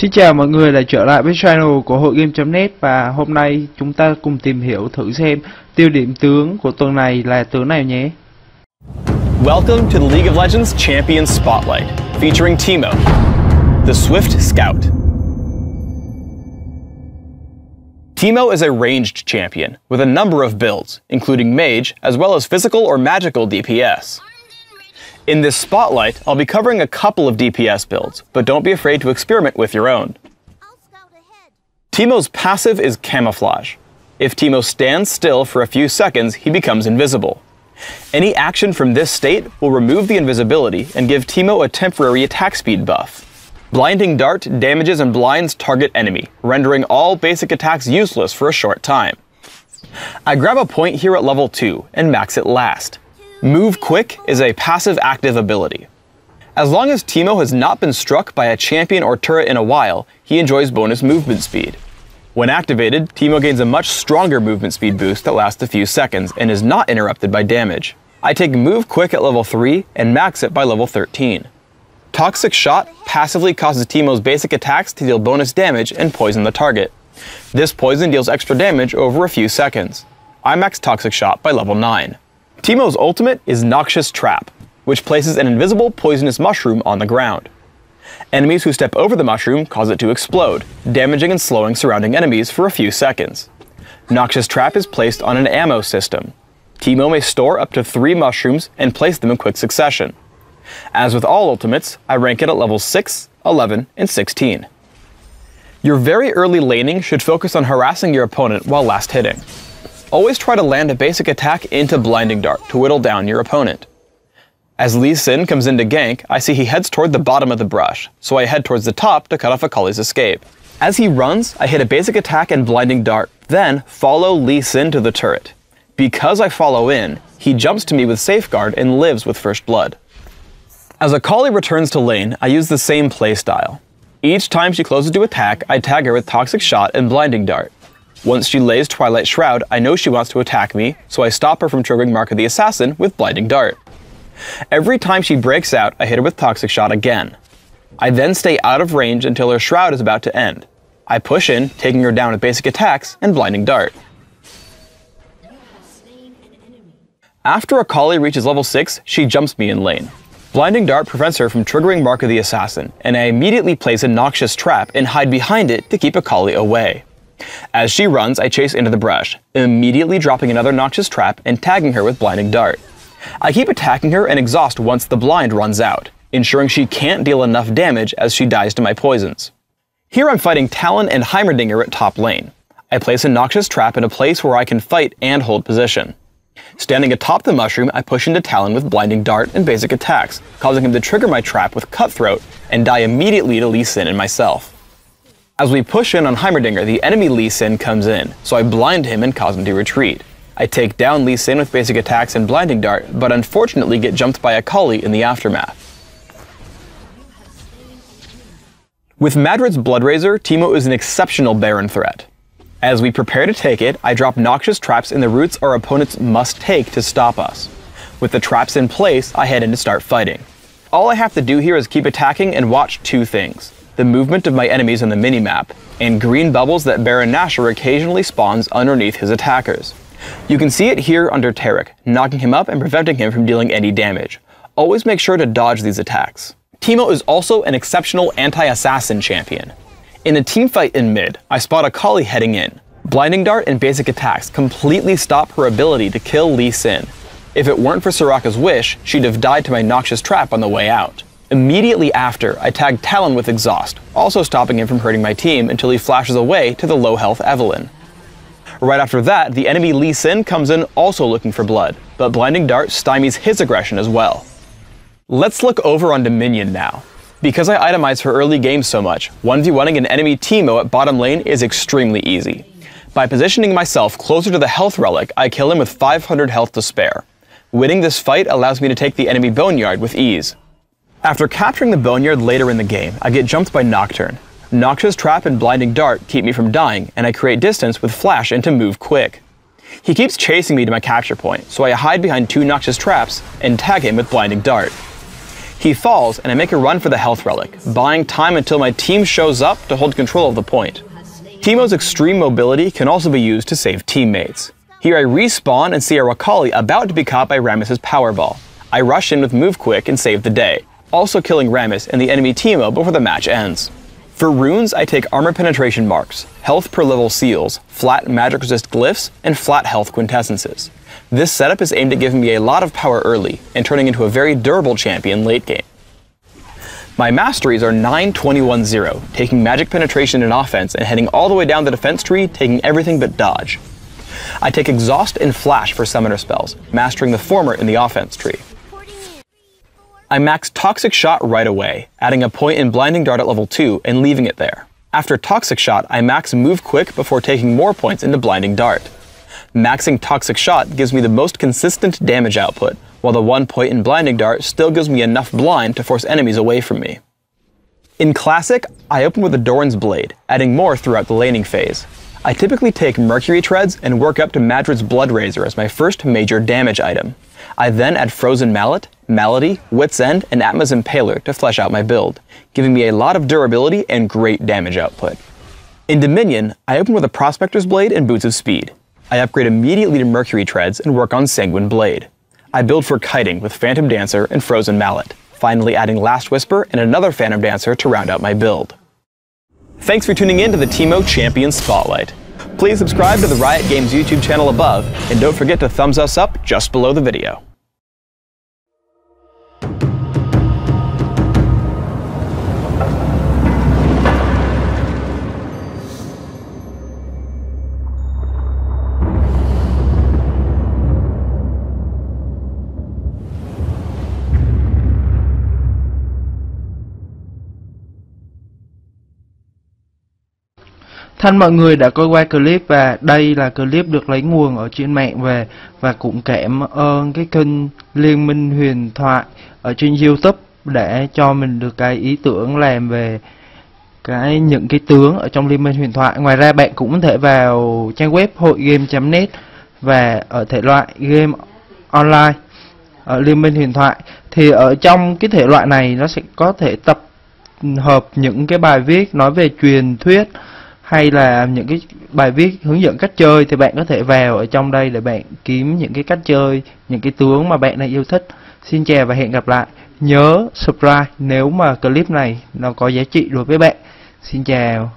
Xin chào mọi người đã trở lại với channel của hội game.net và hôm nay chúng ta cùng tìm hiểu thử xem tiêu điểm tướng của tuần này là tướng nào nhé. Welcome to the League of Legends Champion Spotlight, featuring Teemo, the Swift Scout. Teemo is a ranged champion with a number of builds, including mage, as well as physical or magical DPS. In this spotlight, I'll be covering a couple of DPS builds, but don't be afraid to experiment with your own. Teemo's passive is Camouflage. If Teemo stands still for a few seconds, he becomes invisible. Any action from this state will remove the invisibility and give Teemo a temporary attack speed buff. Blinding Dart damages and blinds target enemy, rendering all basic attacks useless for a short time. I grab a point here at level 2 and max it last. Move Quick is a passive active ability. As long as Teemo has not been struck by a champion or turret in a while, he enjoys bonus movement speed. When activated, Teemo gains a much stronger movement speed boost that lasts a few seconds and is not interrupted by damage. I take Move Quick at level 3 and max it by level 13. Toxic Shot passively causes Teemo's basic attacks to deal bonus damage and poison the target. This poison deals extra damage over a few seconds. I max Toxic Shot by level 9. Teemo's ultimate is Noxious Trap, which places an invisible poisonous mushroom on the ground. Enemies who step over the mushroom cause it to explode, damaging and slowing surrounding enemies for a few seconds. Noxious Trap is placed on an ammo system. Teemo may store up to 3 mushrooms and place them in quick succession. As with all ultimates, I rank it at levels 6, 11, and 16. Your very early laning should focus on harassing your opponent while last hitting. Always try to land a basic attack into Blinding Dart to whittle down your opponent. As Lee Sin comes in to gank, I see he heads toward the bottom of the brush, so I head towards the top to cut off Akali's escape. As he runs, I hit a basic attack and Blinding Dart, then follow Lee Sin to the turret. Because I follow in, he jumps to me with Safeguard and lives with First Blood. As Akali returns to lane, I use the same playstyle. Each time she closes to attack, I tag her with Toxic Shot and Blinding Dart. Once she lays Twilight Shroud, I know she wants to attack me, so I stop her from triggering Mark of the Assassin with Blinding Dart. Every time she breaks out, I hit her with Toxic Shot again. I then stay out of range until her Shroud is about to end. I push in, taking her down with basic attacks and Blinding Dart. After Akali reaches level 6, she jumps me in lane. Blinding Dart prevents her from triggering Mark of the Assassin, and I immediately place a Noxious Trap and hide behind it to keep Akali away. As she runs, I chase into the brush, immediately dropping another Noxious Trap and tagging her with Blinding Dart. I keep attacking her and exhaust once the blind runs out, ensuring she can't deal enough damage as she dies to my poisons. Here I'm fighting Talon and Heimerdinger at top lane. I place a Noxious Trap in a place where I can fight and hold position. Standing atop the mushroom, I push into Talon with Blinding Dart and basic attacks, causing him to trigger my trap with Cutthroat and die immediately to Lee Sin and myself. As we push in on Heimerdinger, the enemy Lee Sin comes in, so I blind him and cause him to retreat. I take down Lee Sin with basic attacks and Blinding Dart, but unfortunately get jumped by Akali in the aftermath. With Madrid's Bloodrazor, Teemo is an exceptional Baron threat. As we prepare to take it, I drop Noxious Traps in the routes our opponents must take to stop us. With the traps in place, I head in to start fighting. All I have to do here is keep attacking and watch 2 things. The movement of my enemies on the minimap, and green bubbles that Baron Nashor occasionally spawns underneath his attackers. You can see it here under Taric, knocking him up and preventing him from dealing any damage. Always make sure to dodge these attacks. Teemo is also an exceptional anti-assassin champion. In a teamfight in mid, I spot Akali heading in. Blinding Dart and basic attacks completely stop her ability to kill Lee Sin. If it weren't for Soraka's wish, she'd have died to my Noxious Trap on the way out. Immediately after, I tag Talon with Exhaust, also stopping him from hurting my team until he flashes away to the low-health Evelynn. Right after that, the enemy Lee Sin comes in also looking for blood, but Blinding Dart stymies his aggression as well. Let's look over on Dominion now. Because I itemize for early games so much, 1v1ing an enemy Teemo at bottom lane is extremely easy. By positioning myself closer to the health relic, I kill him with 500 health to spare. Winning this fight allows me to take the enemy Boneyard with ease. After capturing the Boneyard later in the game, I get jumped by Nocturne. Noxious Trap and Blinding Dart keep me from dying, and I create distance with Flash into Move Quick. He keeps chasing me to my capture point, so I hide behind 2 Noxious Traps and tag him with Blinding Dart. He falls, and I make a run for the health relic, buying time until my team shows up to hold control of the point. Teemo's extreme mobility can also be used to save teammates. Here I respawn and see our Wakali about to be caught by Rammus's powerball. I rush in with Move Quick and save the day, also killing Rammus and the enemy Teemo before the match ends. For runes, I take armor penetration marks, health per level seals, flat magic resist glyphs, and flat health quintessences. This setup is aimed at giving me a lot of power early and turning into a very durable champion late game. My masteries are 9-21-0, taking magic penetration and offense and heading all the way down the defense tree, taking everything but dodge. I take exhaust and flash for summoner spells, mastering the former in the offense tree. I max Toxic Shot right away, adding a point in Blinding Dart at level 2 and leaving it there. After Toxic Shot, I max Move Quick before taking more points into Blinding Dart. Maxing Toxic Shot gives me the most consistent damage output, while the 1 point in Blinding Dart still gives me enough blind to force enemies away from me. In Classic, I open with the Doran's Blade, adding more throughout the laning phase. I typically take Mercury Treads and work up to Madrid's Blood Razor as my first major damage item. I then add Frozen Mallet, Malady, Wit's End, and Atma's Impaler to flesh out my build, giving me a lot of durability and great damage output. In Dominion, I open with a Prospector's Blade and Boots of Speed. I upgrade immediately to Mercury Treads and work on Sanguine Blade. I build for kiting with Phantom Dancer and Frozen Mallet, finally adding Last Whisper and another Phantom Dancer to round out my build. Thanks for tuning in to the Teemo Champion Spotlight. Please subscribe to the Riot Games YouTube channel above, and don't forget to thumbs us up just below the video. Thân mọi người đã coi qua clip và đây là clip được lấy nguồn ở trên mạng về, và cũng cảm ơn cái kênh Liên, Minh, Huyền, Thoại ở trên YouTube để cho mình được cái ý tưởng làm về những cái tướng ở trong Liên Minh Huyền Thoại. Ngoài ra bạn cũng có thể vào trang web hội game.net và ở thể loại game online ở Liên Minh Huyền Thoại. Thì ở trong cái thể loại này nó sẽ có thể tập hợp những cái bài viết nói về truyền thuyết hay là những cái bài viết hướng dẫn cách chơi, thì bạn có thể vào ở trong đây để bạn kiếm những cái cách chơi, những cái tướng mà bạn đang yêu thích. Xin chào và hẹn gặp lại. Nhớ subscribe nếu mà clip này nó có giá trị đối với bạn. Xin chào.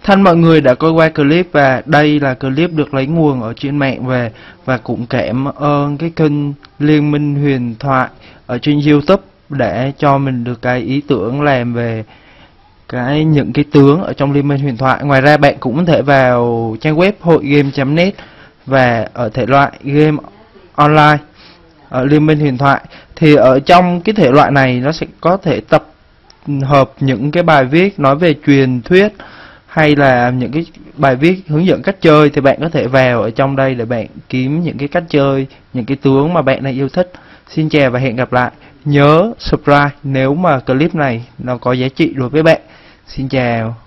Thân mọi người đã coi qua clip và đây là clip được lấy nguồn ở trên mạng về, và cũng cảm ơn cái kênh Liên, Minh, Huyền, Thoại ở trên YouTube để cho mình được cái ý tưởng làm về những cái tướng ở trong Liên minh huyền thoại. Ngoài ra bạn cũng có thể vào trang web hội game.net và ở thể loại game online ở Liên minh huyền thoại. Thì ở trong cái thể loại này nó sẽ có thể tập hợp những cái bài viết nói về truyền thuyết hay là những cái bài viết hướng dẫn cách chơi, thì bạn có thể vào ở trong đây để bạn kiếm những cái cách chơi, những cái tướng mà bạn đang yêu thích. Xin chào và hẹn gặp lại. Nhớ subscribe nếu mà clip này nó có giá trị đối với bạn. Xin chào.